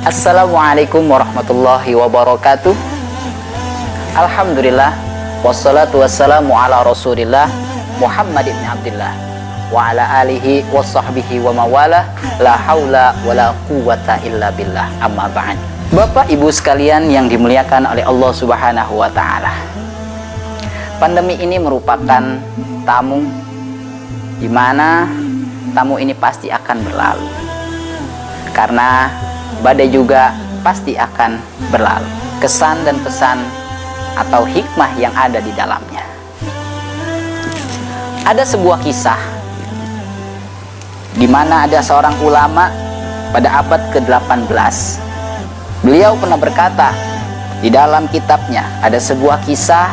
Assalamualaikum warahmatullahi wabarakatuh. Alhamdulillah, wassalatu wassalamu ala rasulillah Muhammad ibn Abdillah wa ala alihi wa sahbihi wa mawalah, la hawla wa la quwata illa billah, amma ba'd. Bapak ibu sekalian yang dimuliakan oleh Allah subhanahu wa ta'ala, pandemi ini merupakan tamu di mana tamu ini pasti akan berlalu, karena badai juga pasti akan berlalu. Kesan dan pesan atau hikmah yang ada di dalamnya. Ada sebuah kisah di mana ada seorang ulama pada abad ke-18. Beliau pernah berkata di dalam kitabnya, ada sebuah kisah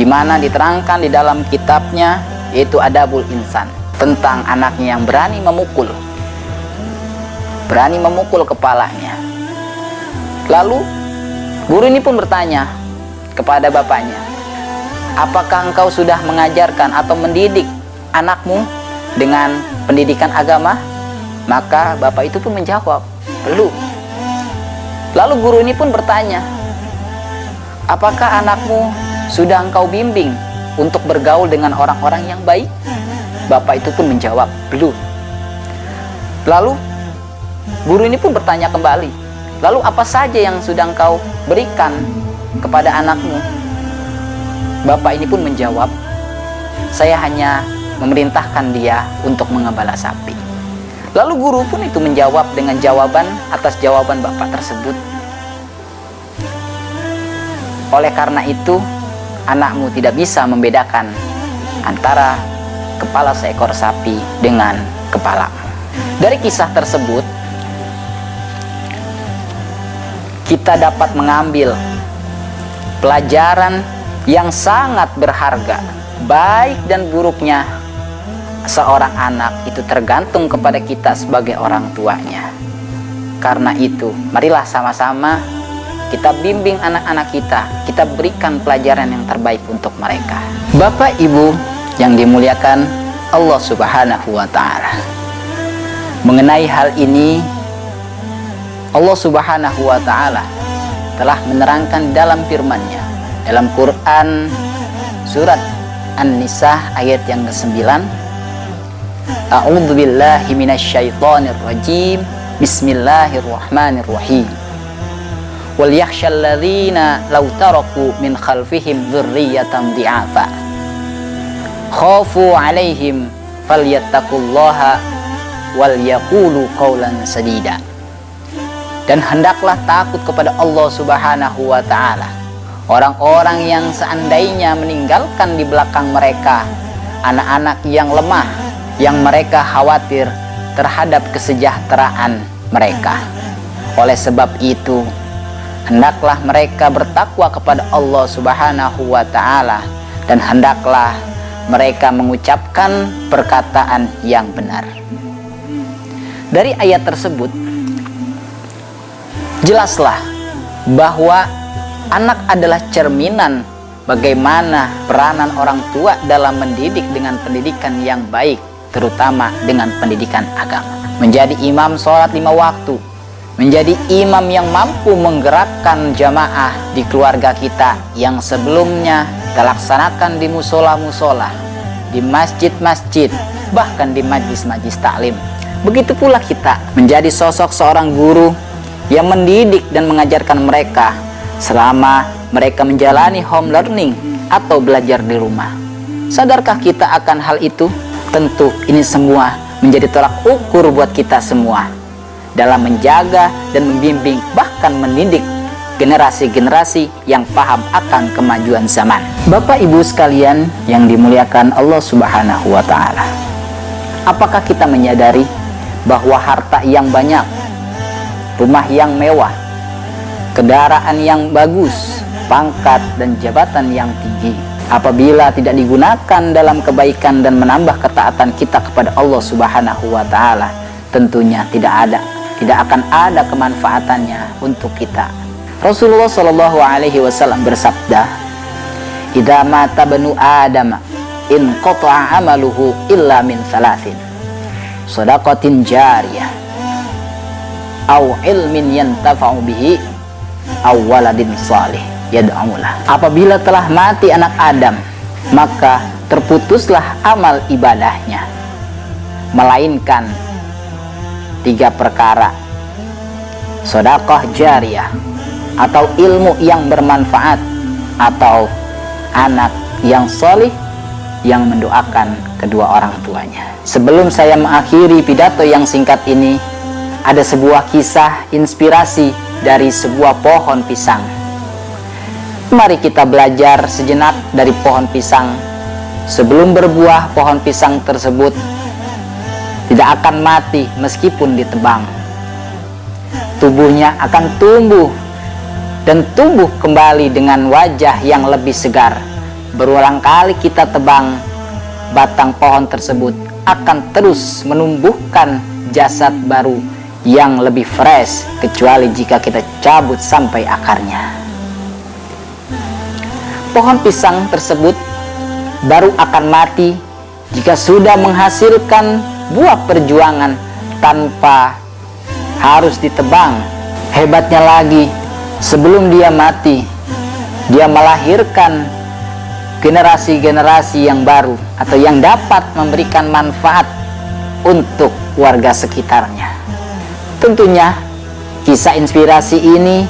di mana diterangkan di dalam kitabnya, yaitu Adabul Insan, tentang anaknya yang berani memukul kepalanya. Lalu guru ini pun bertanya kepada bapaknya, apakah engkau sudah mengajarkan atau mendidik anakmu dengan pendidikan agama? Maka bapak itu pun menjawab, belum. Lalu guru ini pun bertanya, apakah anakmu sudah engkau bimbing untuk bergaul dengan orang-orang yang baik? Bapak itu pun menjawab, belum. Lalu guru ini pun bertanya kembali, lalu apa saja yang sudah engkau berikan kepada anakmu? Bapak ini pun menjawab, saya hanya memerintahkan dia untuk mengembala sapi. Lalu guru pun itu menjawab dengan jawaban atas jawaban bapak tersebut, oleh karena itu anakmu tidak bisa membedakan antara kepala seekor sapi dengan kepalamu. Dari kisah tersebut kita dapat mengambil pelajaran yang sangat berharga. Baik dan buruknya seorang anak itu tergantung kepada kita sebagai orang tuanya. Karena itu marilah sama-sama kita bimbing anak-anak kita berikan pelajaran yang terbaik untuk mereka. Bapak ibu yang dimuliakan Allah subhanahu wa ta'ala, mengenai hal ini Allah subhanahu wa ta'ala telah menerangkan dalam firman-Nya dalam Quran surat An-Nisa ayat yang ke-9, A'udzu billahi minasyaitonir rajim, bismillahirrahmanirrahim, wal yakhshal ladzina law taraku min khalfihim dzurriyyatan dhi'afa khafu 'alaihim falyattaqullaha wal yaqulu qawlan sadida. Dan hendaklah takut kepada Allah subhanahu wa ta'ala orang-orang yang seandainya meninggalkan di belakang mereka anak-anak yang lemah, yang mereka khawatir terhadap kesejahteraan mereka. Oleh sebab itu hendaklah mereka bertakwa kepada Allah subhanahu wa ta'ala, dan hendaklah mereka mengucapkan perkataan yang benar. Dari ayat tersebut jelaslah bahwa anak adalah cerminan bagaimana peranan orang tua dalam mendidik dengan pendidikan yang baik, terutama dengan pendidikan agama. Menjadi imam sholat 5 waktu, menjadi imam yang mampu menggerakkan jamaah di keluarga kita yang sebelumnya kita laksanakan di musola-musola, di masjid-masjid, bahkan di majlis-majlis taklim. Begitu pula kita menjadi sosok seorang guru yang mendidik dan mengajarkan mereka selama mereka menjalani home learning atau belajar di rumah. Sadarkah kita akan hal itu? Tentu ini semua menjadi tolak ukur buat kita semua dalam menjaga dan membimbing, bahkan mendidik generasi-generasi yang paham akan kemajuan zaman. Bapak ibu sekalian yang dimuliakan Allah subhanahu wa ta'ala, apakah kita menyadari bahwa harta yang banyak, rumah yang mewah, kendaraan yang bagus, pangkat dan jabatan yang tinggi, apabila tidak digunakan dalam kebaikan dan menambah ketaatan kita kepada Allah subhanahu wa ta'ala, tentunya tidak akan ada kemanfaatannya untuk kita. Rasulullah Shallallahu Alaihi Wasallam bersabda, "Idza mata banu Adam, in qata'a amaluhu illa min salasin, shadaqatin jariyah, au ilmin yantafa'u bihi aw waladin salih yad'ulah. Apabila telah mati anak Adam, maka terputuslah amal ibadahnya, melainkan 3 perkara: sedekah jariyah atau ilmu yang bermanfaat, atau anak yang solih yang mendoakan kedua orang tuanya. Sebelum saya mengakhiri pidato yang singkat ini, ada sebuah kisah inspirasi dari sebuah pohon pisang. Mari kita belajar sejenak dari pohon pisang. Sebelum berbuah, pohon pisang tersebut tidak akan mati meskipun ditebang. Tubuhnya akan tumbuh dan tumbuh kembali dengan wajah yang lebih segar. Berulang kali kita tebang, batang pohon tersebut akan terus menumbuhkan jasad baru yang lebih fresh, kecuali jika kita cabut sampai akarnya. Pohon pisang tersebut baru akan mati jika sudah menghasilkan buah perjuangan tanpa harus ditebang. Hebatnya lagi, sebelum dia mati, dia melahirkan generasi-generasi yang baru atau yang dapat memberikan manfaat untuk warga sekitarnya. Tentunya kisah inspirasi ini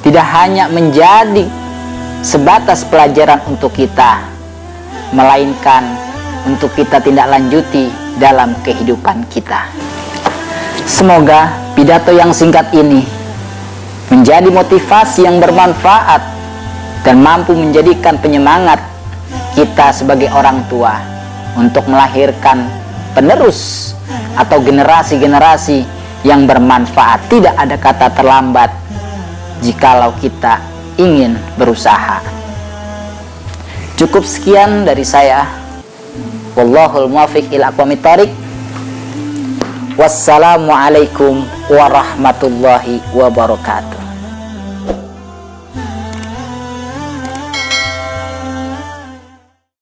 tidak hanya menjadi sebatas pelajaran untuk kita, melainkan untuk kita tindak lanjuti dalam kehidupan kita. Semoga pidato yang singkat ini menjadi motivasi yang bermanfaat dan mampu menjadikan penyemangat kita sebagai orang tua untuk melahirkan penerus atau generasi-generasi yang bermanfaat. Tidak ada kata terlambat jikalau kita ingin berusaha. Cukup sekian dari saya. Wallahul muwaffiq ila aqwamit thoriq. Wassalamualaikum warahmatullahi wabarakatuh.